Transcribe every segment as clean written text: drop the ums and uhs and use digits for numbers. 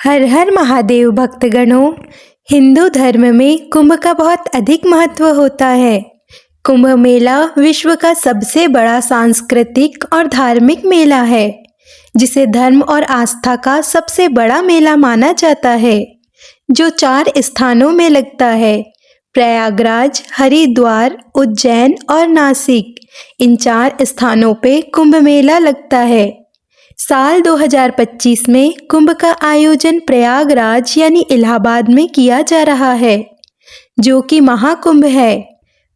हर हर महादेव भक्तगणों, हिंदू धर्म में कुंभ का बहुत अधिक महत्व होता है। कुंभ मेला विश्व का सबसे बड़ा सांस्कृतिक और धार्मिक मेला है, जिसे धर्म और आस्था का सबसे बड़ा मेला माना जाता है, जो 4 स्थानों में लगता है। प्रयागराज, हरिद्वार, उज्जैन और नासिक, इन 4 स्थानों पे कुंभ मेला लगता है। साल 2025 में कुंभ का आयोजन प्रयागराज यानी इलाहाबाद में किया जा रहा है, जो कि महाकुंभ है।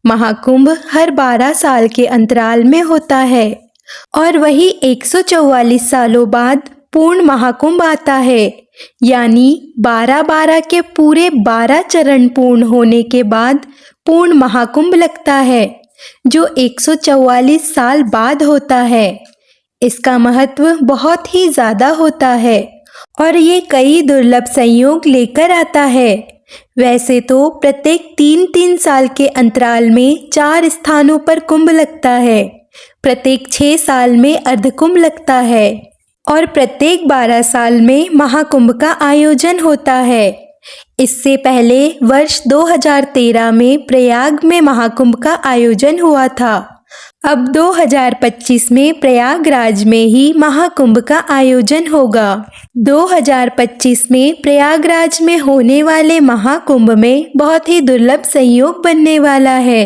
महाकुंभ हर 12 साल के अंतराल में होता है और वही 144 सालों बाद पूर्ण महाकुंभ आता है, यानी 12-12 के पूरे 12 चरण पूर्ण होने के बाद पूर्ण महाकुंभ लगता है, जो 144 साल बाद होता है। इसका महत्व बहुत ही ज़्यादा होता है और ये कई दुर्लभ संयोग लेकर आता है। वैसे तो प्रत्येक 3-3 साल के अंतराल में 4 स्थानों पर कुंभ लगता है, प्रत्येक 6 साल में अर्धकुंभ लगता है और प्रत्येक 12 साल में महाकुंभ का आयोजन होता है। इससे पहले वर्ष 2013 में प्रयाग में महाकुंभ का आयोजन हुआ था। अब 2025 में प्रयागराज में ही महाकुंभ का आयोजन होगा। 2025 में प्रयागराज में होने वाले महाकुंभ में बहुत ही दुर्लभ संयोग बनने वाला है।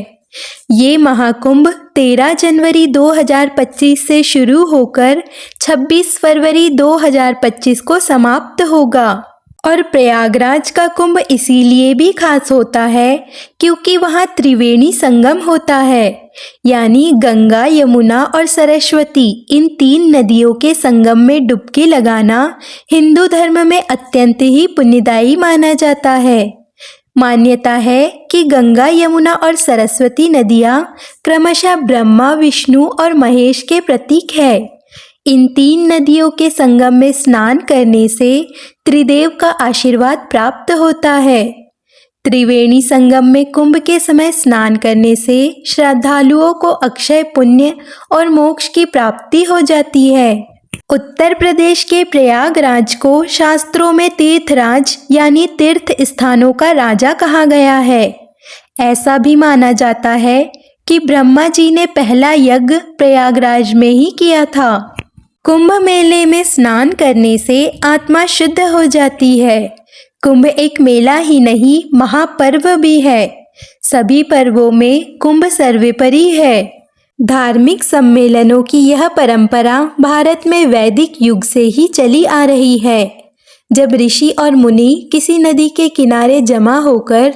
ये महाकुंभ 13 जनवरी 2025 से शुरू होकर 26 फरवरी 2025 को समाप्त होगा। और प्रयागराज का कुंभ इसीलिए भी खास होता है क्योंकि वहाँ त्रिवेणी संगम होता है, यानी गंगा, यमुना और सरस्वती, इन 3 नदियों के संगम में डुबकी लगाना हिंदू धर्म में अत्यंत ही पुण्यदायी माना जाता है। मान्यता है कि गंगा, यमुना और सरस्वती नदियाँ क्रमशः ब्रह्मा, विष्णु और महेश के प्रतीक है। इन 3 नदियों के संगम में स्नान करने से त्रिदेव का आशीर्वाद प्राप्त होता है। त्रिवेणी संगम में कुंभ के समय स्नान करने से श्रद्धालुओं को अक्षय पुण्य और मोक्ष की प्राप्ति हो जाती है। उत्तर प्रदेश के प्रयागराज को शास्त्रों में तीर्थराज यानी तीर्थ स्थानों का राजा कहा गया है। ऐसा भी माना जाता है कि ब्रह्मा जी ने पहला यज्ञ प्रयागराज में ही किया था। कुंभ मेले में स्नान करने से आत्मा शुद्ध हो जाती है। कुंभ एक मेला ही नहीं, महापर्व भी है। सभी पर्वों में कुंभ सर्वोपरि है। धार्मिक सम्मेलनों की यह परंपरा भारत में वैदिक युग से ही चली आ रही है, जब ऋषि और मुनि किसी नदी के किनारे जमा होकर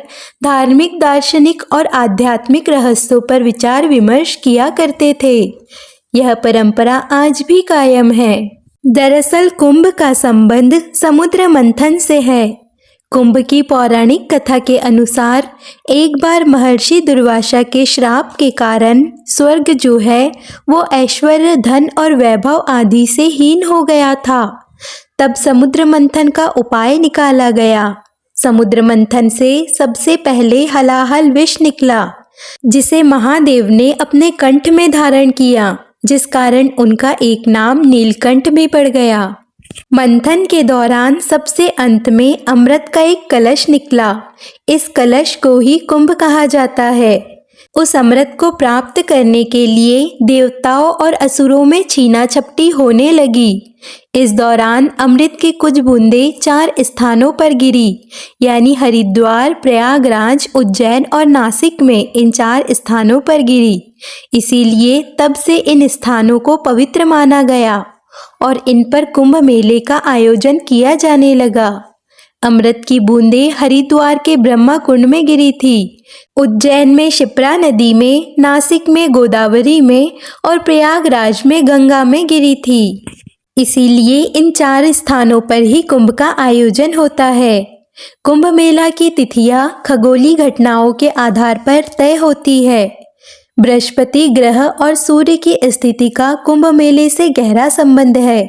धार्मिक, दार्शनिक और आध्यात्मिक रहस्यों पर विचार विमर्श किया करते थे। यह परंपरा आज भी कायम है। दरअसल कुंभ का संबंध समुद्र मंथन से है। कुंभ की पौराणिक कथा के अनुसार एक बार महर्षि दुर्वासा के श्राप के कारण स्वर्ग जो है वो ऐश्वर्य, धन और वैभव आदि से हीन हो गया था। तब समुद्र मंथन का उपाय निकाला गया। समुद्र मंथन से सबसे पहले हलाहल विष निकला, जिसे महादेव ने अपने कंठ में धारण किया, जिस कारण उनका एक नाम नीलकंठ में पड़ गया। मंथन के दौरान सबसे अंत में अमृत का एक कलश निकला। इस कलश को ही कुंभ कहा जाता है। उस अमृत को प्राप्त करने के लिए देवताओं और असुरों में छीना झपटी होने लगी। इस दौरान अमृत की कुछ बूंदें 4 स्थानों पर गिरी, यानी हरिद्वार, प्रयागराज, उज्जैन और नासिक में इन 4 स्थानों पर गिरी। इसीलिए तब से इन स्थानों को पवित्र माना गया और इन पर कुंभ मेले का आयोजन किया जाने लगा। अमृत की बूंदें हरिद्वार के ब्रह्मा कुंड में गिरी थी, उज्जैन में शिप्रा नदी में, नासिक में गोदावरी में और प्रयागराज में गंगा में गिरी थी। इसीलिए इन 4 स्थानों पर ही कुंभ का आयोजन होता है। कुंभ मेला की तिथियां खगोलीय घटनाओं के आधार पर तय होती है। बृहस्पति ग्रह और सूर्य की स्थिति का कुंभ मेले से गहरा संबंध है।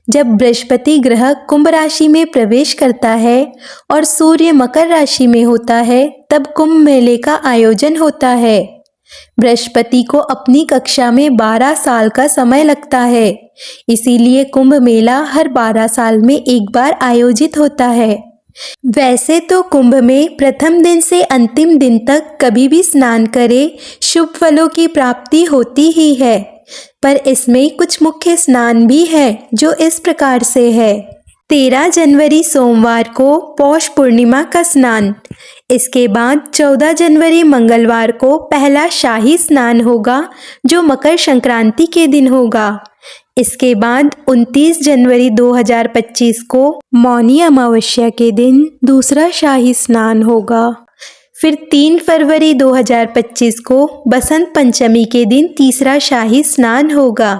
जब बृहस्पति ग्रह कुंभ राशि में प्रवेश करता है और सूर्य मकर राशि में होता है, तब कुंभ मेले का आयोजन होता है। बृहस्पति को अपनी कक्षा में 12 साल का समय लगता है, इसीलिए कुंभ मेला हर 12 साल में एक बार आयोजित होता है। वैसे तो कुंभ में प्रथम दिन से अंतिम दिन तक कभी भी स्नान करें शुभ फलों की प्राप्ति होती ही है, पर इसमें कुछ मुख्य स्नान भी है जो इस प्रकार से है। 13 जनवरी सोमवार को पौष पूर्णिमा का स्नान, इसके बाद 14 जनवरी मंगलवार को पहला शाही स्नान होगा जो मकर संक्रांति के दिन होगा। इसके बाद 29 जनवरी 2025 को मौनी अमावस्या के दिन दूसरा शाही स्नान होगा। फिर 3 फरवरी 2025 को बसंत पंचमी के दिन तीसरा शाही स्नान होगा।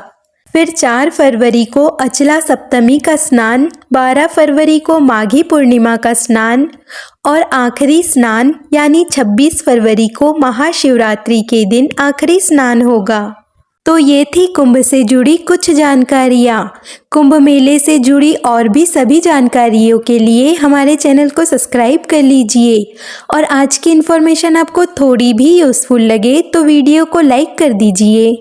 फिर 4 फरवरी को अचला सप्तमी का स्नान, 12 फरवरी को माघी पूर्णिमा का स्नान और आखिरी स्नान यानी 26 फरवरी को महाशिवरात्रि के दिन आखिरी स्नान होगा। तो ये थी कुंभ से जुड़ी कुछ जानकारियाँ। कुंभ मेले से जुड़ी और भी सभी जानकारियों के लिए हमारे चैनल को सब्सक्राइब कर लीजिए और आज की इन्फॉर्मेशन आपको थोड़ी भी यूज़फुल लगे तो वीडियो को लाइक कर दीजिए।